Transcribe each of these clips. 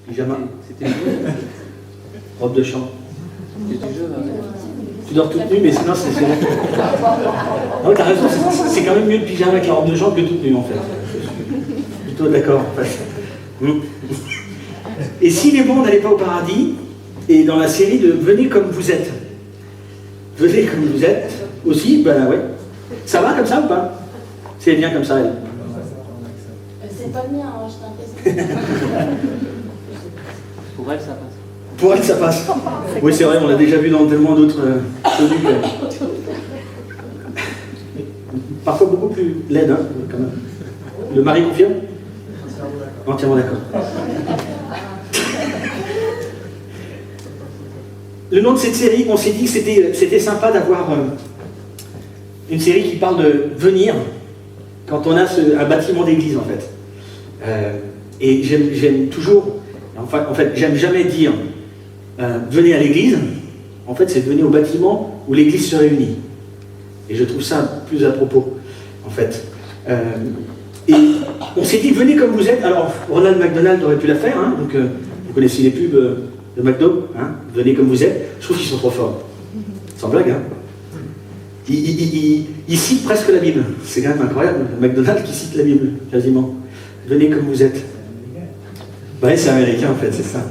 Pyjama. C'était jeune. Robe de chambre. C'était jeune. Tu dors toute nue, mais sinon c'est vrai. Non, t'as raison, c'est quand même mieux le pyjama avec la robe de chambre que toute nue en fait. Plutôt d'accord en fait. Et si les bons n'allaient pas au paradis, et dans la série de Venez comme vous êtes. Venez comme vous êtes aussi, ben ouais. Ça va comme ça ou pas? C'est bien comme ça, elle. C'est pas le mien, hein, je t'impressionne. Pour elle, ça passe. Pour elle, ça passe. Oui, c'est vrai, on l'a déjà vu dans tellement d'autres tenues. Parfois beaucoup plus laide, hein, quand même. Le mari confirme? Entièrement d'accord. Le nom de cette série, on s'est dit que c'était sympa d'avoir une série qui parle de venir quand on a un bâtiment d'église, en fait. Et j'aime toujours, en fait, j'aime jamais dire venez à l'église. En fait, c'est venez au bâtiment où l'église se réunit. Et je trouve ça plus à propos, en fait. Et on s'est dit venez comme vous êtes. Alors, Ronald McDonald aurait pu la faire, hein, donc vous connaissez les pubs de McDo, hein, venez comme vous êtes. Je trouve qu'ils sont trop forts. Sans blague, hein. Il cite presque la Bible. C'est quand même incroyable. McDonald's qui cite la Bible, quasiment. Venez comme vous êtes. Ouais, c'est américain en fait, c'est ça.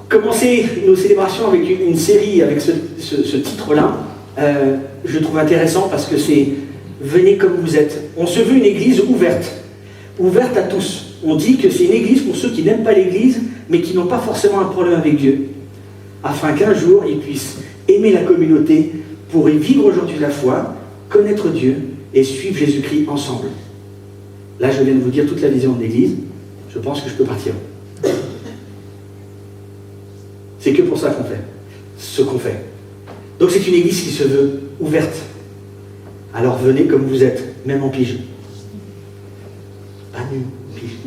Commencer nos célébrations avec une série avec ce titre-là, je trouve intéressant parce que c'est venez comme vous êtes. On se veut une église ouverte, ouverte à tous. On dit que c'est une église pour ceux qui n'aiment pas l'église, mais qui n'ont pas forcément un problème avec Dieu, afin qu'un jour ils puissent aimer la communauté pour y vivre aujourd'hui la foi, connaître Dieu et suivre Jésus-Christ ensemble. Là, je viens de vous dire toute la vision de l'église. Je pense que je peux partir. C'est que pour ça qu'on fait ce qu'on fait. Donc c'est une église qui se veut ouverte. Alors venez comme vous êtes, même en pige. Pas nu, pige.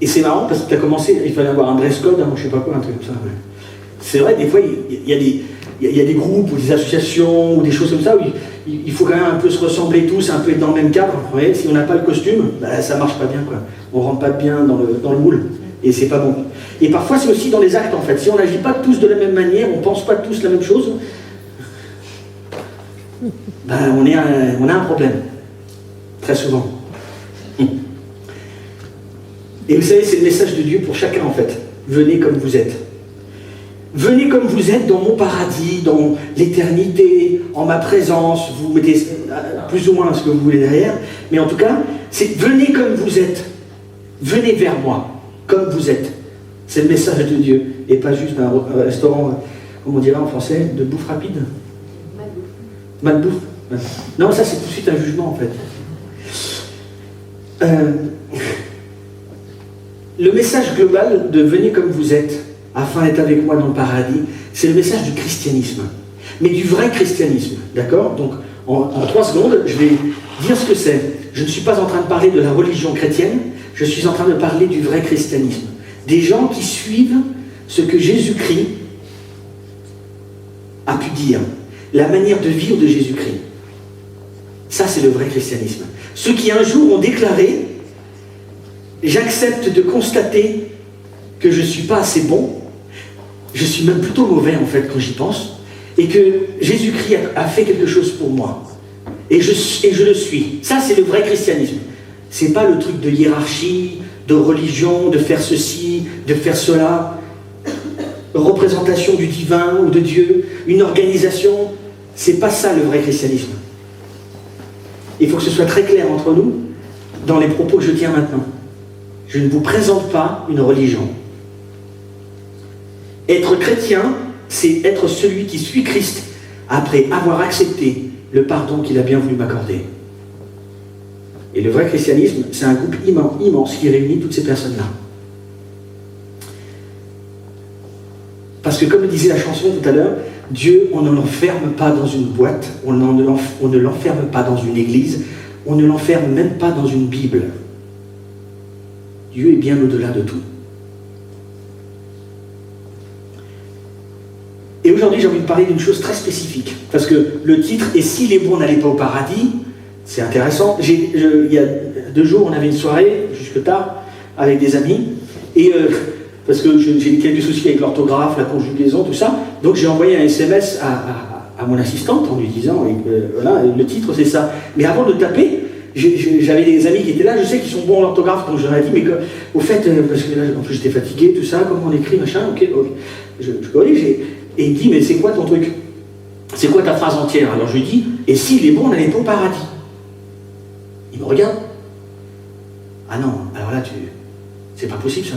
Et c'est marrant parce que tu as commencé, il fallait avoir un dress code, hein, je sais pas quoi, un truc comme ça. Ouais. C'est vrai, des fois, il y a des groupes ou des associations ou des choses comme ça où il faut quand même un peu se ressembler tous, un peu être dans le même cadre. Vous voyez, si on n'a pas le costume, bah, ça marche pas bien, quoi. On rentre pas bien dans le moule et c'est pas bon. Et parfois, c'est aussi dans les actes, en fait. Si on n'agit pas tous de la même manière, on pense pas tous la même chose, bah, on a un problème. Très souvent. Et vous savez, c'est le message de Dieu pour chacun, en fait. Venez comme vous êtes. Venez comme vous êtes dans mon paradis, dans l'éternité, en ma présence. Vous mettez plus ou moins ce que vous voulez derrière. Mais en tout cas, c'est venez comme vous êtes. Venez vers moi, comme vous êtes. C'est le message de Dieu. Et pas juste un restaurant, comment on dirait en français, de bouffe rapide. Malbouffe. Non, ça c'est tout de suite un jugement, en fait. Le message global de venez comme vous êtes, afin d'être avec moi dans le paradis, c'est le message du christianisme. Mais du vrai christianisme, d'accord? Donc, en 3 secondes, je vais dire ce que c'est. Je ne suis pas en train de parler de la religion chrétienne, je suis en train de parler du vrai christianisme. Des gens qui suivent ce que Jésus-Christ a pu dire, la manière de vivre de Jésus-Christ. Ça, c'est le vrai christianisme. Ceux qui un jour ont déclaré « J'accepte de constater que je ne suis pas assez bon, je suis même plutôt mauvais en fait quand j'y pense, et que Jésus-Christ a fait quelque chose pour moi. Et je le suis. » Ça, c'est le vrai christianisme. Ce n'est pas le truc de hiérarchie, de religion, de faire ceci, de faire cela, représentation du divin ou de Dieu, une organisation. C'est pas ça le vrai christianisme. Il faut que ce soit très clair entre nous dans les propos que je tiens maintenant. Je ne vous présente pas une religion. Être chrétien, c'est être celui qui suit Christ après avoir accepté le pardon qu'il a bien voulu m'accorder. Et le vrai christianisme, c'est un groupe immense qui réunit toutes ces personnes-là. Parce que comme le disait la chanson tout à l'heure, Dieu, on ne l'enferme pas dans une boîte, on ne l'enferme pas dans une église, on ne l'enferme même pas dans une Bible. Dieu est bien au-delà de tout. Et aujourd'hui, j'ai envie de parler d'une chose très spécifique. Parce que le titre « Et si les bons n'allaient pas au paradis ?» c'est intéressant. Il y a 2 jours, on avait une soirée, jusque tard, avec des amis. Et parce que j'ai quelques soucis avec l'orthographe, la conjugaison, tout ça. Donc j'ai envoyé un SMS à mon assistante en lui disant voilà, le titre c'est ça. Mais avant de taper, j'avais des amis qui étaient là, je sais qu'ils sont bons en orthographe, donc je leur ai dit, mais au fait, parce que là, en plus j'étais fatigué, tout ça, comment on écrit, machin, ok. Je corrige, et il me dit, mais c'est quoi ton truc? C'est quoi ta phrase entière? Alors je lui dis, et si les bons n'allaient pas au paradis? Il me regarde. Ah non, alors là, c'est pas possible ça.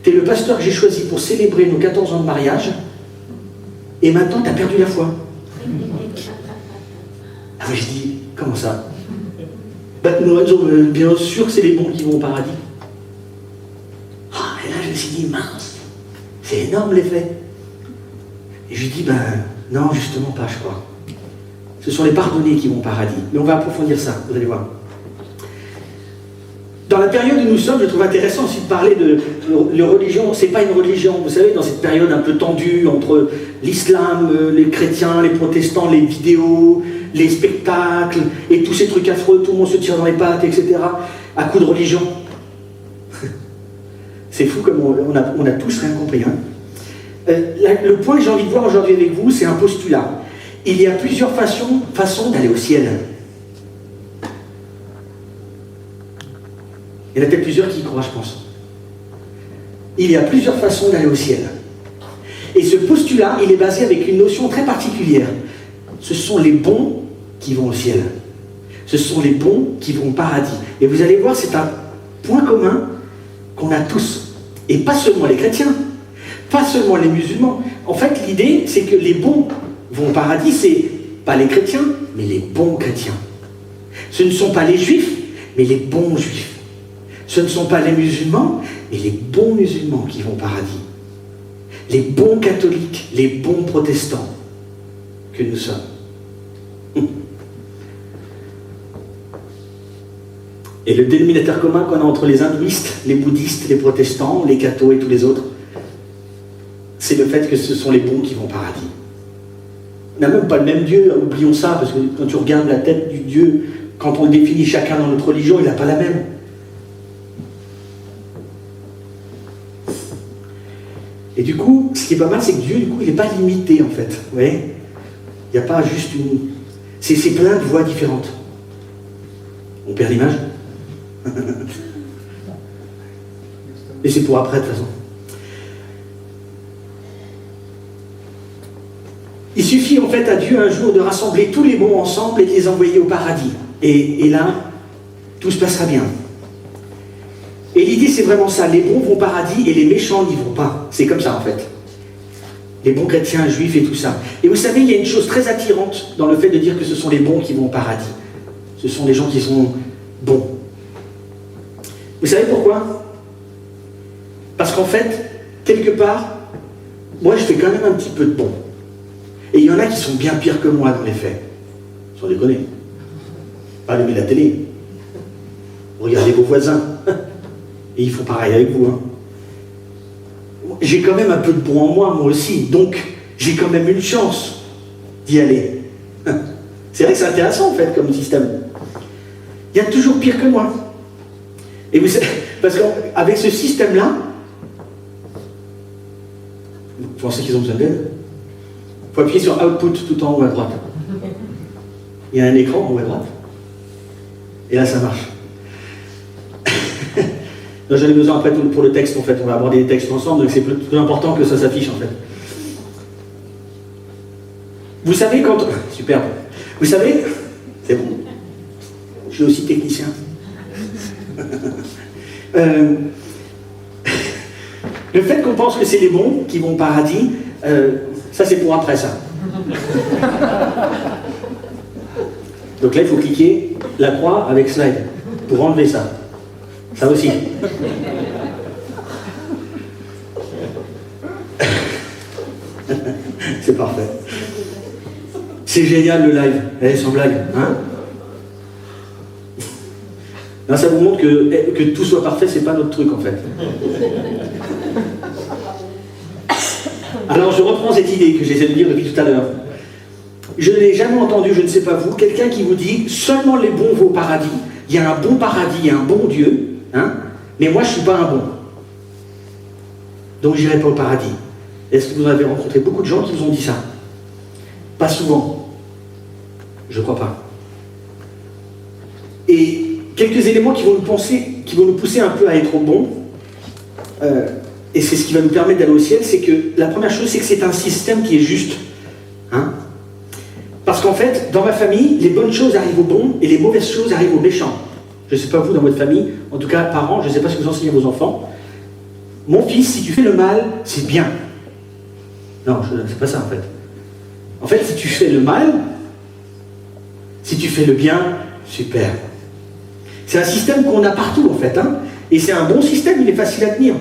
T'es le pasteur que j'ai choisi pour célébrer nos 14 ans de mariage, et maintenant t'as perdu la foi. Ah mais je dis, comment ça? Lorenzo, bien sûr que c'est les bons qui vont au paradis. Ah, et là je me suis dit, mince, c'est énorme l'effet. Et je lui dis, non, justement pas, je crois. Ce sont les pardonnés qui vont au paradis. Mais on va approfondir ça, vous allez voir. Dans la période où nous sommes, je trouve intéressant aussi de parler de religion. C'est pas une religion, vous savez, dans cette période un peu tendue entre l'islam, les chrétiens, les protestants, les vidéos, les spectacles, et tous ces trucs affreux, tout le monde se tire dans les pattes, etc., à coup de religion. C'est fou comme on a tous rien compris. Hein. Le point que j'ai envie de voir aujourd'hui avec vous, c'est un postulat. Il y a plusieurs façons d'aller au ciel. Il y en a peut-être plusieurs qui y croient, je pense. Il y a plusieurs façons d'aller au ciel. Et ce postulat, il est basé avec une notion très particulière. Ce sont les bons qui vont au ciel. Ce sont les bons qui vont au paradis. Et vous allez voir, c'est un point commun qu'on a tous. Et pas seulement les chrétiens, pas seulement les musulmans. En fait, l'idée, c'est que les bons vont au paradis, c'est pas les chrétiens, mais les bons chrétiens. Ce ne sont pas les juifs, mais les bons juifs. Ce ne sont pas les musulmans, mais les bons musulmans qui vont au paradis. Les bons catholiques, les bons protestants que nous sommes. Et le dénominateur commun qu'on a entre les hindouistes, les bouddhistes, les protestants, les cathos et tous les autres, c'est le fait que ce sont les bons qui vont au paradis. On n'a même pas le même Dieu, oublions ça, parce que quand tu regardes la tête du Dieu, quand on le définit chacun dans notre religion, il n'a pas la même. Et du coup, ce qui est pas mal, c'est que Dieu, du coup, il n'est pas limité, en fait. Vous voyez? Il n'y a pas juste une... C'est plein de voies différentes. On perd l'image? Et c'est pour après, de toute façon. Il suffit, en fait, à Dieu, un jour, de rassembler tous les bons ensemble et de les envoyer au paradis. Et là, tout se passera bien. Et l'idée, c'est vraiment ça. Les bons vont au paradis et les méchants n'y vont pas. C'est comme ça, en fait. Les bons chrétiens, juifs et tout ça. Et vous savez, il y a une chose très attirante dans le fait de dire que ce sont les bons qui vont au paradis. Ce sont les gens qui sont bons. Vous savez pourquoi? Parce qu'en fait, quelque part, moi, je fais quand même un petit peu de bon. Et il y en a qui sont bien pires que moi dans les faits. Sans déconner. Pas allumer la télé. Regardez vos voisins. Et ils font pareil avec vous. Hein. J'ai quand même un peu de bon en moi aussi. Donc, j'ai quand même une chance d'y aller. C'est vrai que c'est intéressant, en fait, comme système. Il y a toujours pire que moi. Et vous savez, parce qu'avec ce système-là, vous pensez qu'ils ont besoin d'aide? Il faut appuyer sur Output tout en haut à droite. Il y a un écran en haut à droite. Et là, ça marche. J'en ai besoin après pour le texte, en fait. On va aborder les textes ensemble, donc c'est plus important que ça s'affiche, en fait. Vous savez quand... Super. Vous savez... C'est bon. Je suis aussi technicien. Le fait qu'on pense que c'est les bons qui vont au paradis, ça c'est pour après, ça. Donc là, il faut cliquer la croix avec slide pour enlever ça. Ça aussi. C'est parfait. C'est génial le live. Eh, sans blague, hein? Là, ça vous montre que tout soit parfait, c'est pas notre truc en fait. Alors je reprends cette idée que j'essaie de dire depuis tout à l'heure. Je n'ai jamais entendu, je ne sais pas vous, quelqu'un qui vous dit seulement les bons vont au paradis. Il y a un bon paradis, il y a un bon Dieu, hein, mais moi je ne suis pas un bon. Donc je n'irai pas au paradis. Est-ce que vous avez rencontré beaucoup de gens qui vous ont dit ça? Pas souvent. Je ne crois pas. Et quelques éléments qui vont nous pousser un peu à être bons, et c'est ce qui va nous permettre d'aller au ciel, c'est que la première chose, c'est que c'est un système qui est juste. Hein? Parce qu'en fait, dans ma famille, les bonnes choses arrivent aux bons et les mauvaises choses arrivent aux méchants. Je ne sais pas vous, dans votre famille, en tout cas, parents, je ne sais pas ce que vous enseignez à vos enfants. Mon fils, si tu fais le mal, c'est bien. Non, c'est pas ça en fait. En fait, si tu fais le mal, si tu fais le bien, super. C'est un système qu'on a partout en fait, hein, et c'est un bon système, il est facile à tenir.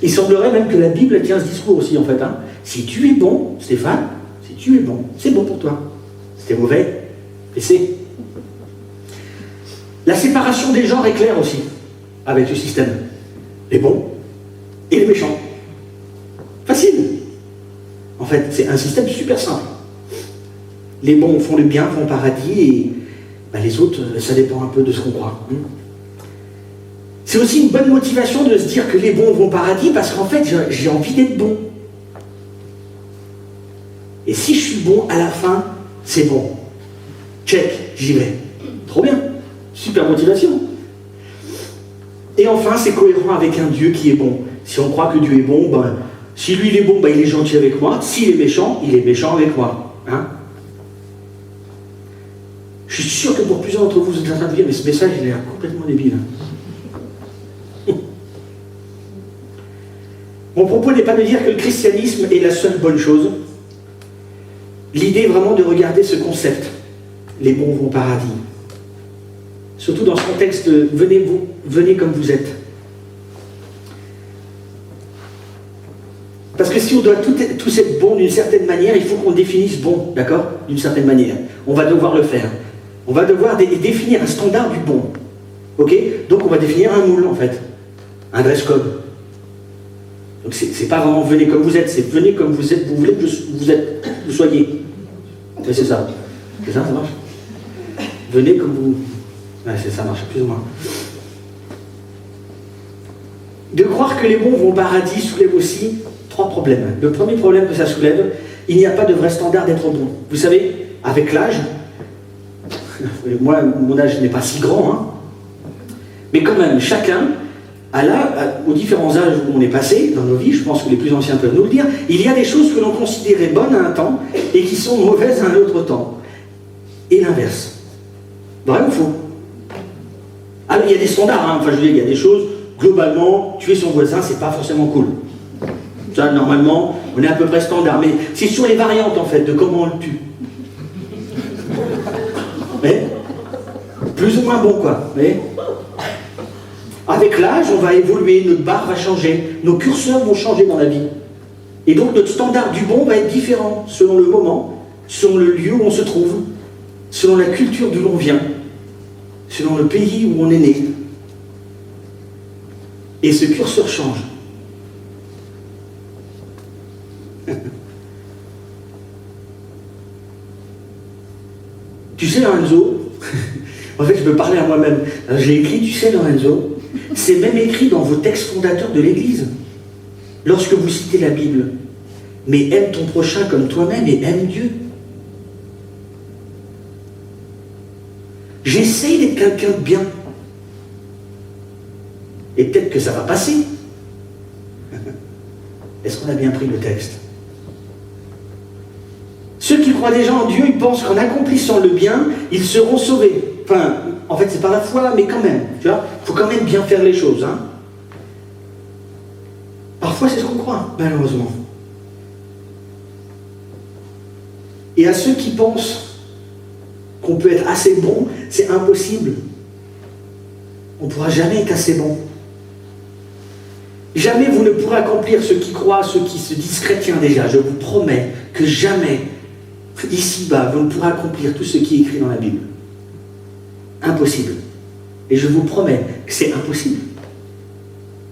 Il semblerait même que la Bible tient ce discours aussi en fait. Hein. Si tu es bon, Stéphane, si tu es bon, c'est bon pour toi. Si tu es mauvais, laissez. La séparation des genres est claire aussi, avec le système. Les bons et les méchants. Facile. En fait, c'est un système super simple. Les bons font le bien, vont au paradis, et les autres, ça dépend un peu de ce qu'on croit. C'est aussi une bonne motivation de se dire que les bons vont au paradis, parce qu'en fait, j'ai envie d'être bon. Et si je suis bon, à la fin, c'est bon. Check, j'y vais. Trop bien. Super motivation. Et enfin, c'est cohérent avec un Dieu qui est bon. Si on croit que Dieu est bon, si lui il est bon, il est gentil avec moi. S'il est méchant, il est méchant avec moi. Hein? Je suis sûr que pour plusieurs d'entre vous, vous êtes en train de vous dire, mais ce message, il a l'air complètement débile. Mon propos n'est pas de dire que le christianisme est la seule bonne chose. L'idée est vraiment de regarder ce concept. Les bons vont au paradis. Surtout dans ce contexte de venez comme vous êtes. Parce que si on doit tous être bons d'une certaine manière, il faut qu'on définisse bon, d'accord? D'une certaine manière. On va devoir le faire. On va devoir définir un standard du bon. Ok? Donc on va définir un moule en fait. Un dress code. Donc c'est pas vraiment venez comme vous êtes, c'est venez comme vous êtes, vous voulez que vous soyez. C'est ça. C'est ça, ça marche? Venez comme vous... Ouais, ça marche plus ou moins. De croire que les bons vont au paradis soulève aussi 3 problèmes. Le premier problème que ça soulève, il n'y a pas de vrai standard d'être bon. Vous savez, avec l'âge, moi, mon âge n'est pas si grand, hein, mais quand même, chacun, aux différents âges où on est passé dans nos vies, je pense que les plus anciens peuvent nous le dire, il y a des choses que l'on considérait bonnes à un temps et qui sont mauvaises à un autre temps. Et l'inverse. Vrai ou faux? Ah, il y a des standards, hein. Enfin, je veux dire, il y a des choses, globalement, tuer son voisin, c'est pas forcément cool. Ça, normalement, on est à peu près standard, mais c'est sur les variantes, en fait, de comment on le tue. Mais, plus ou moins bon, quoi. Mais, avec l'âge, on va évoluer, notre barre va changer, nos curseurs vont changer dans la vie. Et donc, notre standard du bon va être différent, selon le moment, selon le lieu où on se trouve, selon la culture d'où l'on vient, selon le pays où on est né. Et ce curseur change. Tu sais, Lorenzo, en fait, je me parlais à moi-même. J'ai écrit, tu sais, Lorenzo, c'est même écrit dans vos textes fondateurs de l'Église, lorsque vous citez la Bible. Mais aime ton prochain comme toi-même et aime Dieu. J'essaye d'être quelqu'un de bien. Et peut-être que ça va passer. Est-ce qu'on a bien pris le texte? Ceux qui croient déjà en Dieu, ils pensent qu'en accomplissant le bien, ils seront sauvés. Enfin, en fait, c'est par la foi, mais quand même. Tu vois, il faut quand même bien faire les choses. Hein. Parfois, c'est ce qu'on croit, malheureusement. Et à ceux qui pensent qu'on peut être assez bon, c'est impossible. On ne pourra jamais être assez bon. Jamais vous ne pourrez accomplir ceux qui croient, ceux qui se disent chrétiens déjà. Je vous promets que jamais, ici-bas, vous ne pourrez accomplir tout ce qui est écrit dans la Bible. Impossible. Et je vous promets que c'est impossible.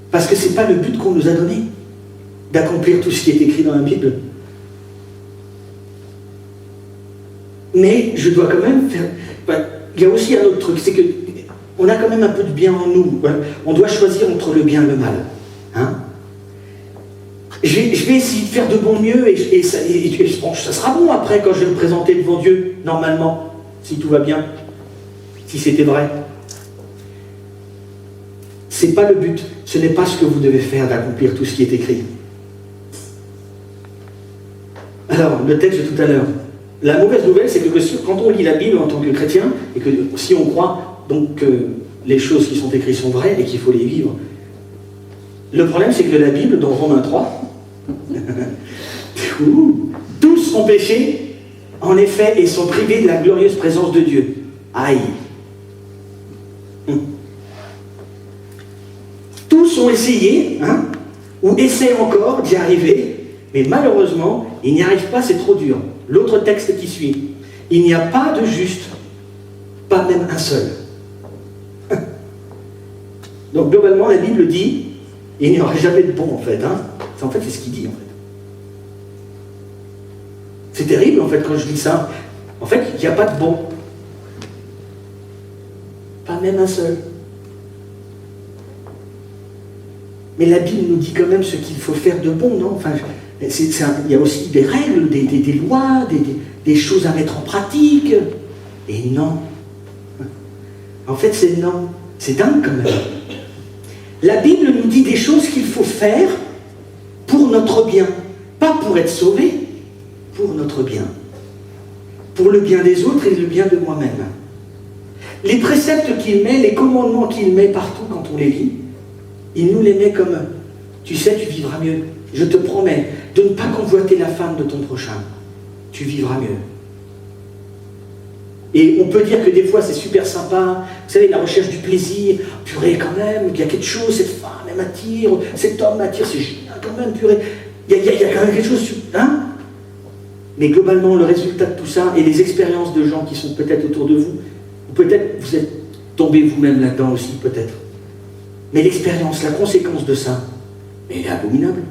Parce que ce n'est pas le but qu'on nous a donné. d'accomplir tout ce qui est écrit dans la Bible. Mais je dois quand même faire... il y a aussi un autre truc, c'est que on a quand même un peu de bien en nous. On doit choisir entre le bien et le mal. Hein? Je vais essayer de faire de mon mieux et ça sera bon après quand je vais me présenter devant Dieu, normalement, si tout va bien, si c'était vrai. Ce n'est pas le but, ce n'est pas ce que vous devez faire d'accomplir tout ce qui est écrit. Alors, le texte de tout à l'heure. La mauvaise nouvelle, c'est que quand on lit la Bible en tant que chrétien, et que si on croit donc que les choses qui sont écrites sont vraies et qu'il faut les vivre, le problème c'est que la Bible, dans Romains 3, tous ont péché, en effet, et sont privés de la glorieuse présence de Dieu. Aïe. Tous ont essayé, ou essaient encore d'y arriver, mais malheureusement, ils n'y arrivent pas, c'est trop dur. L'autre texte qui suit. Il n'y a pas de juste, pas même un seul. Donc globalement, la Bible dit, il n'y aura jamais de bon en fait. En fait, c'est ce qu'il dit en fait. C'est terrible en fait quand je dis ça. En fait, il n'y a pas de bon. Pas même un seul. Mais la Bible nous dit quand même ce qu'il faut faire de bon, non? Enfin, il y a aussi des règles, des lois, des choses à mettre en pratique. Et non. En fait, c'est non. C'est dingue quand même. La Bible nous dit des choses qu'il faut faire pour notre bien. Pas pour être sauvé, pour notre bien. Pour le bien des autres et le bien de moi-même. Les préceptes qu'il met, les commandements qu'il met partout quand on les lit, il nous les met comme, tu sais, tu vivras mieux. Je te promets de ne pas convoiter la femme de ton prochain. Tu vivras mieux. Et on peut dire que des fois c'est super sympa, vous savez, la recherche du plaisir, purée quand même, il y a quelque chose, cette femme elle m'attire, cet homme m'attire, c'est génial quand même, purée. Il y a quand même quelque chose, Mais globalement, le résultat de tout ça, et les expériences de gens qui sont peut-être autour de vous, ou peut-être vous êtes tombé vous-même là-dedans aussi, peut-être. Mais l'expérience, la conséquence de ça, elle est abominable.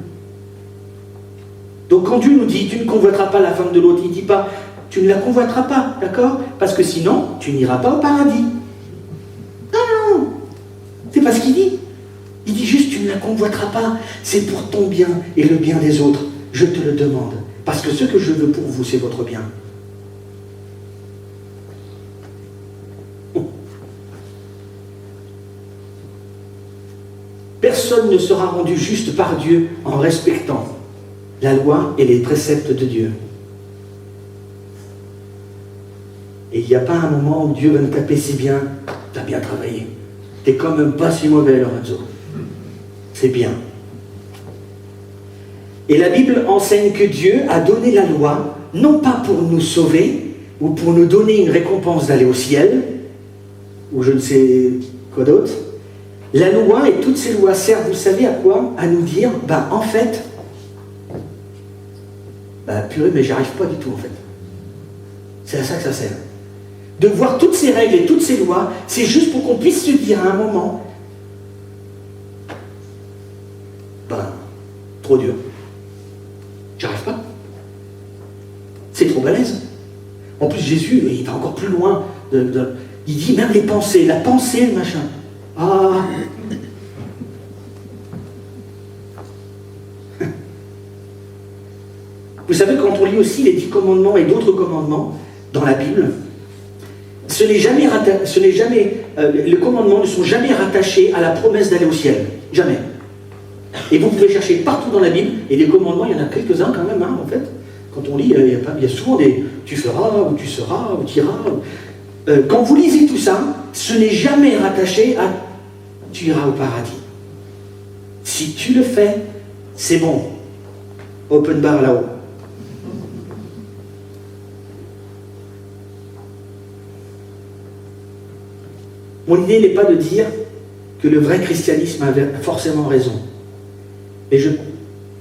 Donc quand Dieu nous dit, tu ne convoiteras pas la femme de l'autre, il ne dit pas, tu ne la convoiteras pas, d'accord? Parce que sinon, tu n'iras pas au paradis. Non, c'est pas ce qu'il dit. Il dit juste, tu ne la convoiteras pas, c'est pour ton bien et le bien des autres. Je te le demande. Parce que ce que je veux pour vous, c'est votre bien. Personne ne sera rendu juste par Dieu en respectant la loi et les préceptes de Dieu. Et il n'y a pas un moment où Dieu va nous taper si bien, t'as bien travaillé. T'es quand même pas si mauvais, Lorenzo. C'est bien. Et la Bible enseigne que Dieu a donné la loi, non pas pour nous sauver, ou pour nous donner une récompense d'aller au ciel, ou je ne sais quoi d'autre. La loi et toutes ces lois servent, vous savez à quoi? À nous dire, en fait, purée, mais j'y arrive pas du tout en fait. C'est à ça que ça sert. De voir toutes ces règles et toutes ces lois, c'est juste pour qu'on puisse se dire à un moment, trop dur. J'y arrive pas. C'est trop balèze. En plus, Jésus, il va encore plus loin. Il dit même les pensées, la pensée, le machin. Ah. Vous savez, quand on lit aussi les 10 commandements et d'autres commandements dans la Bible, les commandements ne sont jamais rattachés à la promesse d'aller au ciel. Jamais. Et vous pouvez chercher partout dans la Bible, et les commandements, il y en a quelques-uns quand même, en fait. Quand on lit, il y a souvent des « tu feras » ou « tu seras » ou « tu iras ». Quand vous lisez tout ça, ce n'est jamais rattaché à « tu iras au paradis ». Si tu le fais, c'est bon. Open bar là-haut. Mon idée n'est pas de dire que le vrai christianisme avait forcément raison. Mais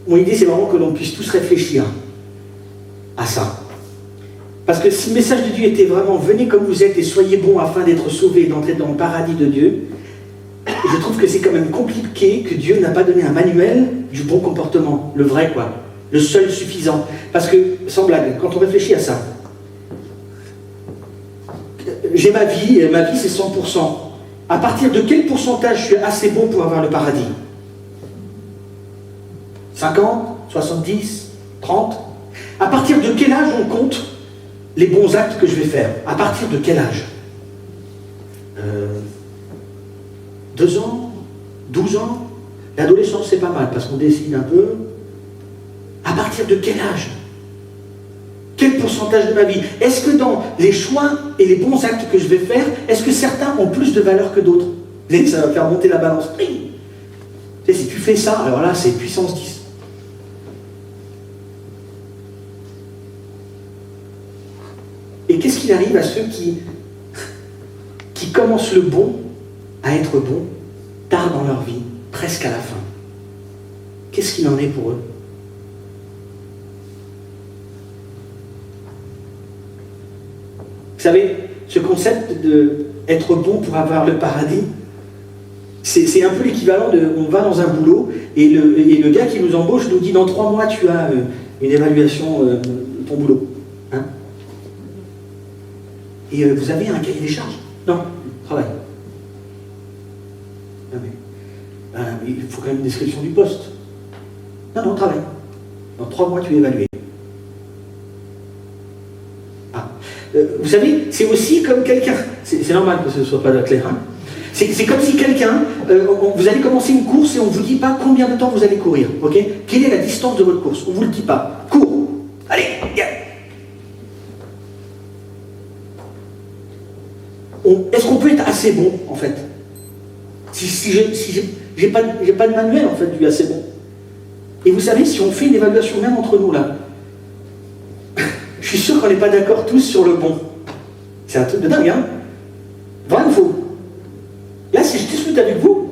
mon idée, c'est vraiment que l'on puisse tous réfléchir à ça. Parce que si le message de Dieu était vraiment « venez comme vous êtes et soyez bons afin d'être sauvés et d'entrer dans le paradis de Dieu », je trouve que c'est quand même compliqué que Dieu n'a pas donné un manuel du bon comportement, le vrai quoi, le seul suffisant. Parce que, sans blague, quand on réfléchit à ça, j'ai ma vie, et ma vie c'est 100%. À partir de quel pourcentage je suis assez bon pour avoir le paradis? 50, 70, 30? À partir de quel âge on compte les bons actes que je vais faire? À partir de quel âge? 2 ans? 12 ans? L'adolescence c'est pas mal parce qu'on décide un peu. À partir de quel âge? Quel pourcentage de ma vie? Est-ce que dans les choix et les bons actes que je vais faire, est-ce que certains ont plus de valeur que d'autres? Ça va faire monter la balance. Tu sais, si tu fais ça, alors là c'est puissance 10. Et qu'est-ce qu'il arrive à ceux qui commencent le bon à être bon tard dans leur vie, presque à la fin? Qu'est-ce qu'il en est pour eux? Vous savez, ce concept d'être bon pour avoir le paradis, c'est un peu l'équivalent de, on va dans un boulot et le gars qui nous embauche nous dit dans 3 mois tu as une évaluation de ton boulot. Hein? Et vous avez un cahier des charges? Non, travail. Non, mais, il faut quand même une description du poste. Non, travail. Dans 3 mois tu es évalué. Vous savez, c'est aussi comme quelqu'un, c'est normal que ce ne soit pas clair, hein. C'est comme si quelqu'un, vous allez commencer une course et on ne vous dit pas combien de temps vous allez courir, ok? Quelle est la distance de votre course? On ne vous le dit pas. Cours. Allez, viens. Est-ce qu'on peut être assez bon, en fait? Si j'ai pas de manuel, en fait, du assez bon. Et vous savez, si on fait une évaluation, même entre nous, là, je suis sûr qu'on n'est pas d'accord tous sur le bon. C'est un truc de dingue, hein? Vrai ou faux? Là, si je discute avec vous,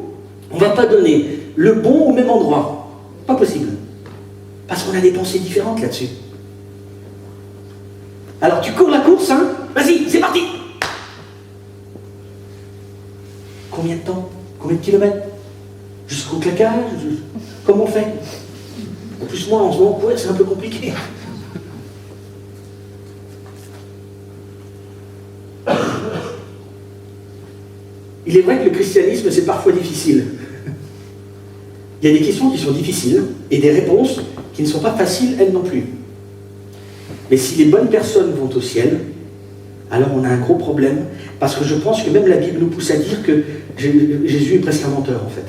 on ne va pas donner le bon au même endroit. Pas possible. Parce qu'on a des pensées différentes là-dessus. Alors, tu cours la course, hein? Vas-y, c'est parti! Combien de temps? Combien de kilomètres? Jusqu'au claquage? Comment on fait? En plus, moi, en ce moment, courir, c'est un peu compliqué. Il est vrai que le christianisme, c'est parfois difficile. Il y a des questions qui sont difficiles et des réponses qui ne sont pas faciles, elles non plus. Mais si les bonnes personnes vont au ciel, alors on a un gros problème, parce que je pense que même la Bible nous pousse à dire que Jésus est presque un menteur, en fait.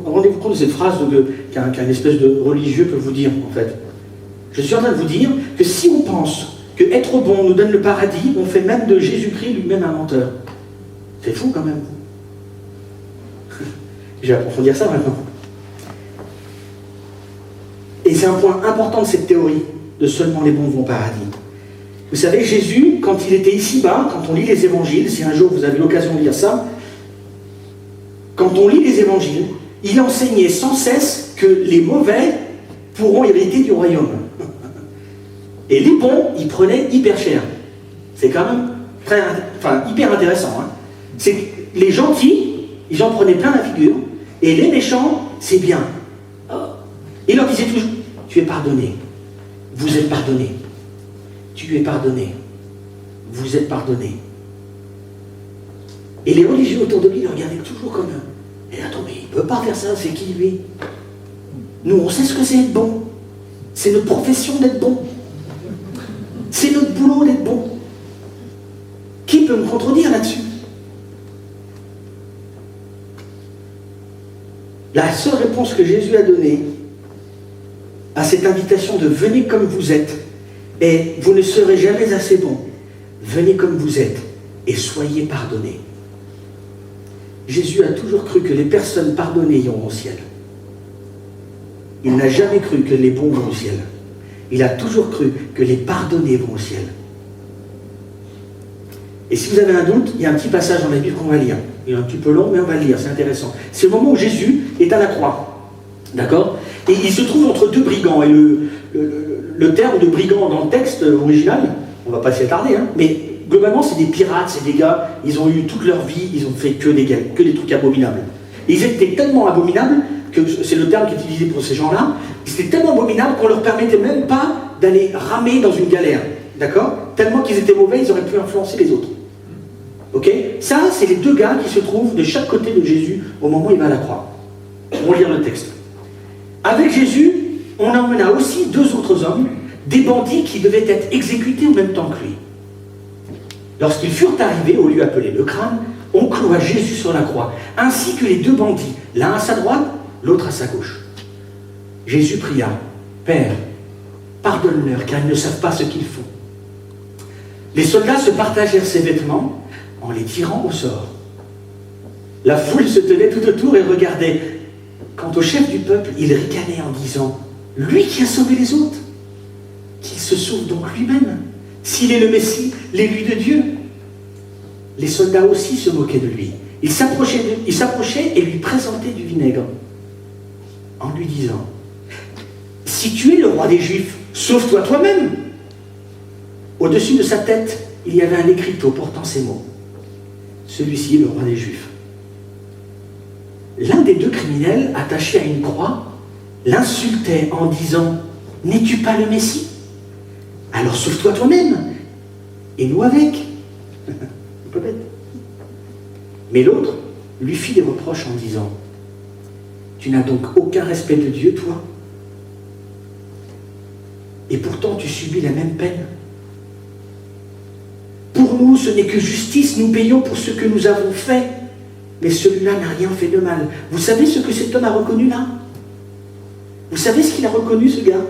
Rendez-vous compte de cette phrase qu'un espèce de religieux peut vous dire, en fait. Je suis en train de vous dire que si on pense que être bon nous donne le paradis, on fait même de Jésus-Christ lui-même un menteur. C'est fou quand même. Je vais approfondir ça maintenant. Et c'est un point important de cette théorie, de seulement les bons vont au paradis. Vous savez, Jésus, quand il était ici-bas, quand on lit les évangiles, si un jour vous avez l'occasion de lire ça, quand on lit les évangiles, il enseignait sans cesse que les mauvais pourront hériter du royaume. Et les bons, ils prenaient hyper cher. C'est quand même hyper intéressant. Hein. C'est que les gentils, ils en prenaient plein la figure, et les méchants, c'est bien. Il leur disait toujours, tu es pardonné, vous êtes pardonné, tu es pardonné, vous êtes pardonné. Et les religieux autour de lui le regardaient toujours comme un. Et attends, mais il ne peut pas faire ça, c'est qui lui? Nous, on sait ce que c'est être bon. C'est notre profession d'être bon. C'est notre boulot d'être bon. Qui peut me contredire là-dessus? La seule réponse que Jésus a donnée à cette invitation de venez comme vous êtes est vous ne serez jamais assez bon. Venez comme vous êtes et soyez pardonnés. Jésus a toujours cru que les personnes pardonnées iront au ciel. Il n'a jamais cru que les bons vont au ciel. Il a toujours cru que les pardonnés vont au ciel. Et si vous avez un doute, il y a un petit passage dans la Bible qu'on va lire. Il est un petit peu long, mais on va le lire, c'est intéressant. C'est le moment où Jésus est à la croix. D'accord? Et il se trouve entre deux brigands. Et le terme de brigand dans le texte original, on ne va pas s'y attarder, hein, mais globalement, c'est des pirates, c'est des gars, ils ont eu toute leur vie, ils ont fait que des trucs abominables. Et ils étaient tellement abominables, que c'est le terme qui est utilisé pour ces gens-là, ils étaient tellement abominables qu'on leur permettait même pas d'aller ramer dans une galère. D'accord? Tellement qu'ils étaient mauvais, ils auraient pu influencer les autres. Ok? Ça, c'est les deux gars qui se trouvent de chaque côté de Jésus au moment où il va à la croix. On va lire le texte. Avec Jésus, on emmena aussi deux autres hommes, des bandits qui devaient être exécutés en même temps que lui. Lorsqu'ils furent arrivés au lieu appelé le crâne, on cloua Jésus sur la croix, ainsi que les deux bandits, l'un à sa droite, l'autre à sa gauche. Jésus pria, « Père, pardonne-leur, car ils ne savent pas ce qu'ils font. » Les soldats se partagèrent ses vêtements en les tirant au sort. La foule se tenait tout autour et regardait. Quant au chef du peuple, il ricanait en disant, « Lui qui a sauvé les autres, qu'il se sauve donc lui-même, s'il est le Messie, l'élu de Dieu. » Les soldats aussi se moquaient de lui. Ils s'approchaient et lui présentaient du vinaigre, en lui disant, « Si tu es le roi des Juifs, sauve-toi toi-même. » Au-dessus de sa tête, il y avait un écriteau portant ces mots. Celui-ci est le roi des Juifs. L'un des deux criminels, attaché à une croix, l'insultait en disant, « N'es-tu pas le Messie? Alors sauve-toi toi-même, et nous avec. » Un peu bête. Mais l'autre lui fit des reproches en disant, « Tu n'as donc aucun respect de Dieu, toi? Et pourtant tu subis la même peine. Pour nous, ce n'est que justice, nous payons pour ce que nous avons fait, mais celui-là n'a rien fait de mal. » Vous savez ce que cet homme a reconnu là? Vous savez ce qu'il a reconnu, ce gars?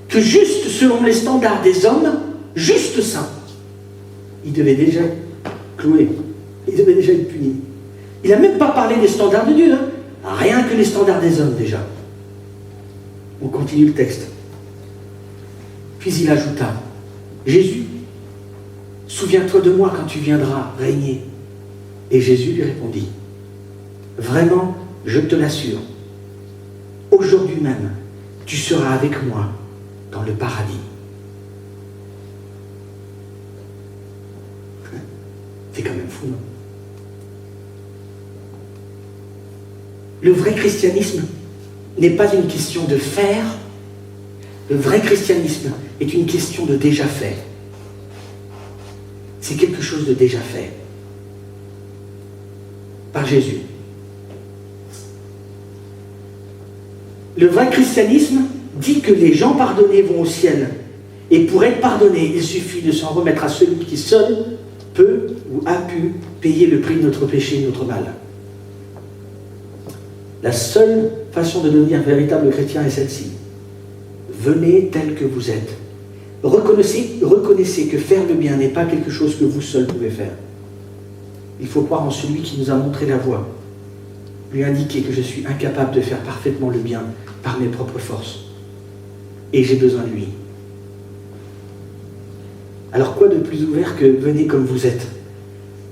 Que juste selon les standards des hommes, juste ça, il devait déjà être cloué, il devait déjà être puni. Il n'a même pas parlé des standards de Dieu, hein. Rien que les standards des hommes déjà. On continue le texte. Puis il ajouta, « Jésus, souviens-toi de moi quand tu viendras régner. » Et Jésus lui répondit, « Vraiment, je te l'assure, aujourd'hui même, tu seras avec moi dans le paradis. » C'est quand même fou, non? Le vrai christianisme n'est pas une question de faire. Le vrai christianisme est une question de déjà fait. C'est quelque chose de déjà fait par Jésus. Le vrai christianisme dit que les gens pardonnés vont au ciel. Et pour être pardonné, il suffit de s'en remettre à celui qui seul peut ou a pu payer le prix de notre péché et de notre mal. La seule façon de devenir véritable chrétien est celle-ci. Venez tel que vous êtes. Reconnaissez que faire le bien n'est pas quelque chose que vous seul pouvez faire. Il faut croire en celui qui nous a montré la voie. Lui indiquer que je suis incapable de faire parfaitement le bien par mes propres forces. Et j'ai besoin de lui. Alors quoi de plus ouvert que venez comme vous êtes?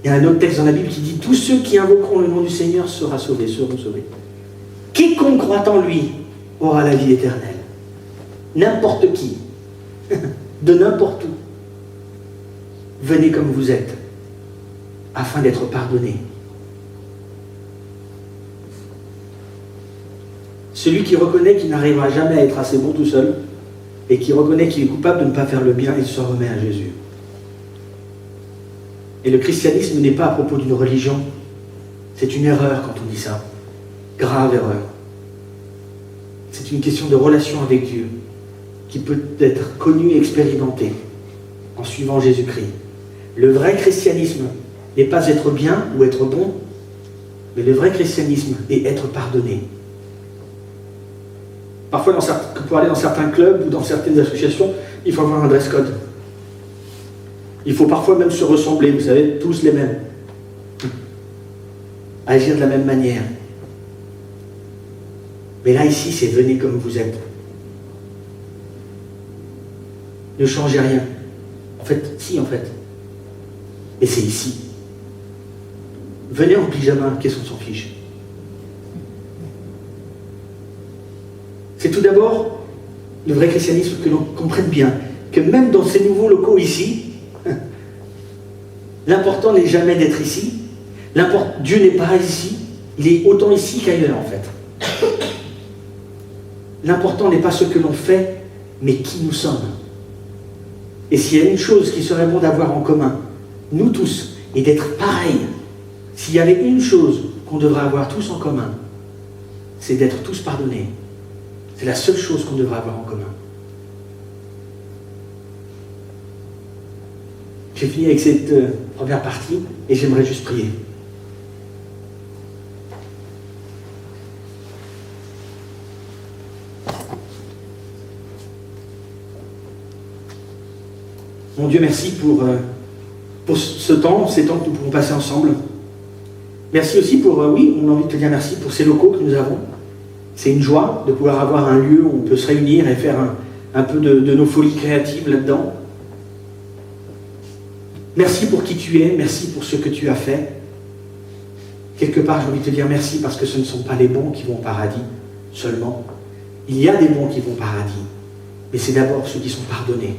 Il y a un autre texte dans la Bible qui dit « Tous ceux qui invoqueront le nom du Seigneur seront sauvés. Quiconque croit en lui aura la vie éternelle. » N'importe qui, de n'importe où, venez comme vous êtes, afin d'être pardonné. Celui qui reconnaît qu'il n'arrivera jamais à être assez bon tout seul, et qui reconnaît qu'il est coupable de ne pas faire le bien, il se remet à Jésus. Et le christianisme n'est pas à propos d'une religion, c'est une erreur quand on dit ça. Grave erreur. C'est une question de relation avec Dieu, qui peut être connue et expérimentée en suivant Jésus-Christ. Le vrai christianisme n'est pas être bien ou être bon, mais le vrai christianisme est être pardonné. Parfois, pour aller dans certains clubs ou dans certaines associations, il faut avoir un dress code. Il faut parfois même se ressembler, vous savez, tous les mêmes. Agir de la même manière. Mais là, ici, c'est venez comme vous êtes. Ne changez rien. En fait, si, en fait. Mais c'est ici. Venez en pyjama, qu'est-ce qu'on s'en fiche? C'est tout d'abord le vrai christianisme, que l'on comprenne bien que même dans ces nouveaux locaux ici, L'important n'est jamais d'être ici. Dieu n'est pas ici. Il est autant ici qu'ailleurs, en fait. L'important n'est pas ce que l'on fait, mais qui nous sommes. Et s'il y a une chose qui serait bon d'avoir en commun, nous tous, et d'être pareils, s'il y avait une chose qu'on devrait avoir tous en commun, c'est d'être tous pardonnés. C'est la seule chose qu'on devrait avoir en commun. J'ai fini avec cette première partie et j'aimerais juste prier. Mon Dieu, merci pour ce temps, ces temps que nous pouvons passer ensemble. Merci aussi pour, oui, on a envie de te dire merci pour ces locaux que nous avons. C'est une joie de pouvoir avoir un lieu où on peut se réunir et faire un peu de nos folies créatives là-dedans. Merci pour qui tu es, merci pour ce que tu as fait. Quelque part, j'ai envie de te dire merci parce que ce ne sont pas les bons qui vont au paradis seulement. Il y a des bons qui vont au paradis, mais c'est d'abord ceux qui sont pardonnés.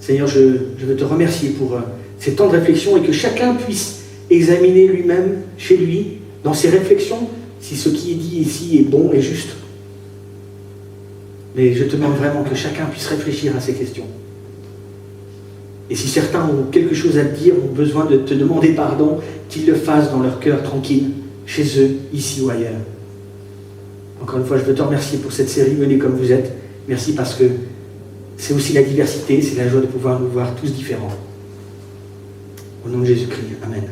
Seigneur, je veux te remercier pour ces temps de réflexion et que chacun puisse examiner lui-même, chez lui, dans ses réflexions, si ce qui est dit ici est bon et juste. Mais je te demande vraiment que chacun puisse réfléchir à ces questions. Et si certains ont quelque chose à te dire, ont besoin de te demander pardon, qu'ils le fassent dans leur cœur tranquille, chez eux, ici ou ailleurs. Encore une fois, je veux te remercier pour cette série, venez comme vous êtes. Merci parce que c'est aussi la diversité, c'est la joie de pouvoir nous voir tous différents. Au nom de Jésus-Christ, Amen.